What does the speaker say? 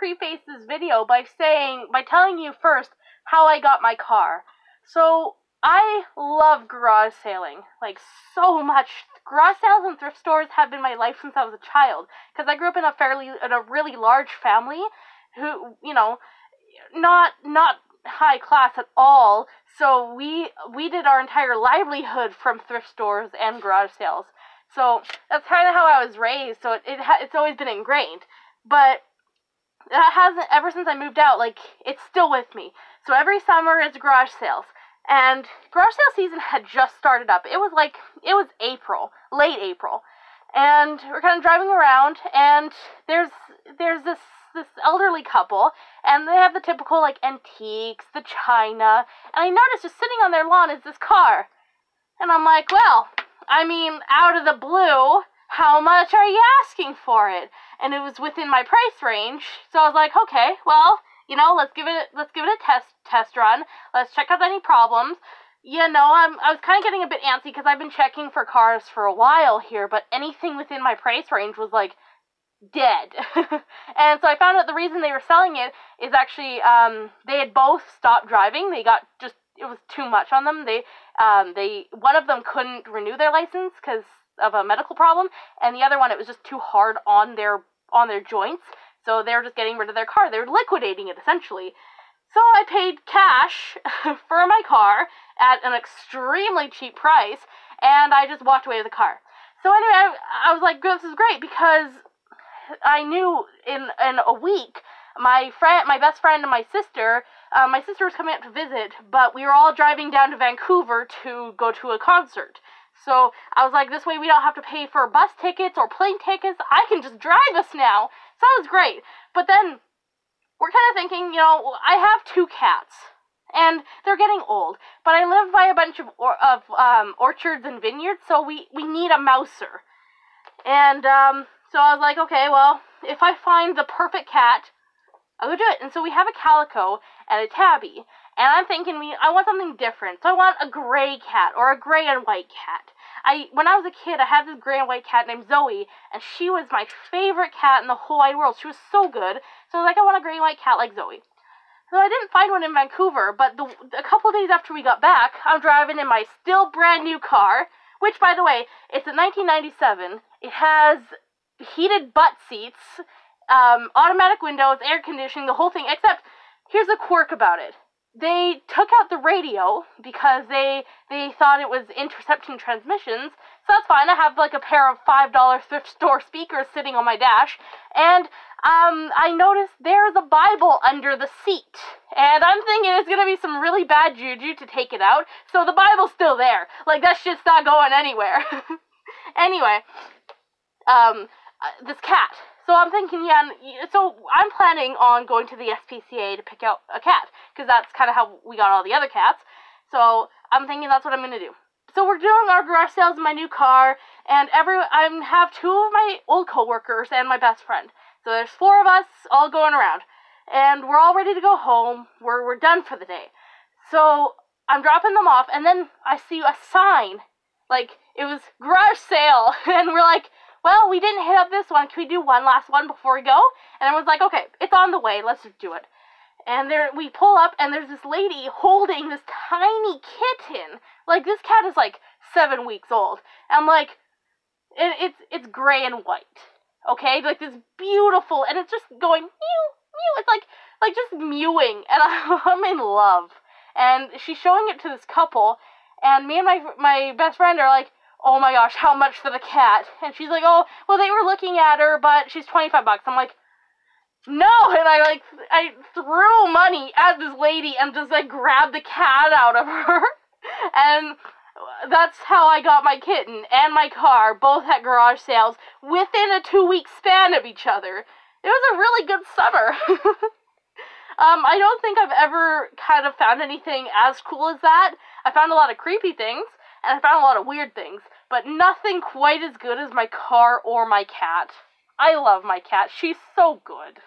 preface this video by telling you first how I got my car. So, I love garage sailing, like, so much. Garage sales and thrift stores have been my life since I was a child, because I grew up in a really large family, who, you know, not high class at all, so we did our entire livelihood from thrift stores and garage sales. So, that's kind of how I was raised, so it's always been ingrained, but that hasn't, ever since I moved out, like, it's still with me. So every summer is garage sales. And garage sale season had just started up. It was April, late April. And we're kind of driving around, and there's this elderly couple, and they have the typical, like, antiques, the china, and I noticed just sitting on their lawn is this car. And I'm like, well, I mean, out of the blue, how much are you asking for it? And it was within my price range, so I was like, okay, well, you know, let's give it a test run. Let's check out any problems. You know, I was kind of getting a bit antsy because I've been checking for cars for a while here, but anything within my price range was, like, dead. And so I found out the reason they were selling it is actually, they had both stopped driving. It was too much on them. One of them couldn't renew their license because of a medical problem, and the other one, it was just too hard on their joints. So they were just getting rid of their car. They were liquidating it, essentially. So I paid cash for my car at an extremely cheap price, and I just walked away with the car. So anyway, I was like, this is great, because I knew in a week, my best friend and my sister was coming up to visit, but we were all driving down to Vancouver to go to a concert. So I was like, this way we don't have to pay for bus tickets or plane tickets. I can just drive us now. So that was great. But then we're kind of thinking, you know, I have 2 cats, and they're getting old. But I live by a bunch of orchards and vineyards, so we need a mouser. And so I was like, okay, well, if I find the perfect cat, I'll go do it. And so we have a calico and a tabby. And I'm thinking, I want something different. So I want a gray cat, or a gray and white cat. When I was a kid, I had this gray and white cat named Zoe, and she was my favorite cat in the whole wide world. She was so good. So I was like, I want a gray and white cat like Zoe. So I didn't find one in Vancouver, but a couple days after we got back, I'm driving in my still brand new car, which, by the way, it's a 1997. It has heated butt seats, automatic windows, air conditioning, the whole thing, except here's a quirk about it. They took out the radio because they thought it was intercepting transmissions, so that's fine. I have like a pair of $5 thrift store speakers sitting on my dash, and I noticed there's a Bible under the seat, and I'm thinking it's gonna be some really bad juju to take it out, so the Bible's still there. Like, that shit's not going anywhere. Anyway, this cat. So I'm thinking, so I'm planning on going to the SPCA to pick out a cat, because that's kind of how we got all the other cats. So I'm thinking that's what I'm going to do. So we're doing our garage sales in my new car, and I have 2 of my old coworkers and my best friend. So there's 4 of us all going around, and we're all ready to go home. We're done for the day. So I'm dropping them off, and then I see a sign, like, it was garage sale, and we're like, well, we didn't hit up this one. Can we do one last one before we go? And everyone's like, okay, it's on the way. Let's just do it. And we pull up, and there's this lady holding this tiny kitten. Like, this cat is, like, 7 weeks old. And, like, it's gray and white. Okay? Like, this beautiful, and it's just going, mew, mew. It's, like just mewing. And I'm in love. And she's showing it to this couple, and me and my best friend are like, oh my gosh, how much for the cat? And she's like, oh, well, they were looking at her, but she's $25. I'm like, no, and I threw money at this lady and just, like, grabbed the cat out of her, and that's how I got my kitten and my car, both at garage sales, within a 2-week span of each other. It was a really good summer. I don't think I've ever kind of found anything as cool as that. I found a lot of creepy things, and I found a lot of weird things, but nothing quite as good as my car or my cat. I love my cat. She's so good.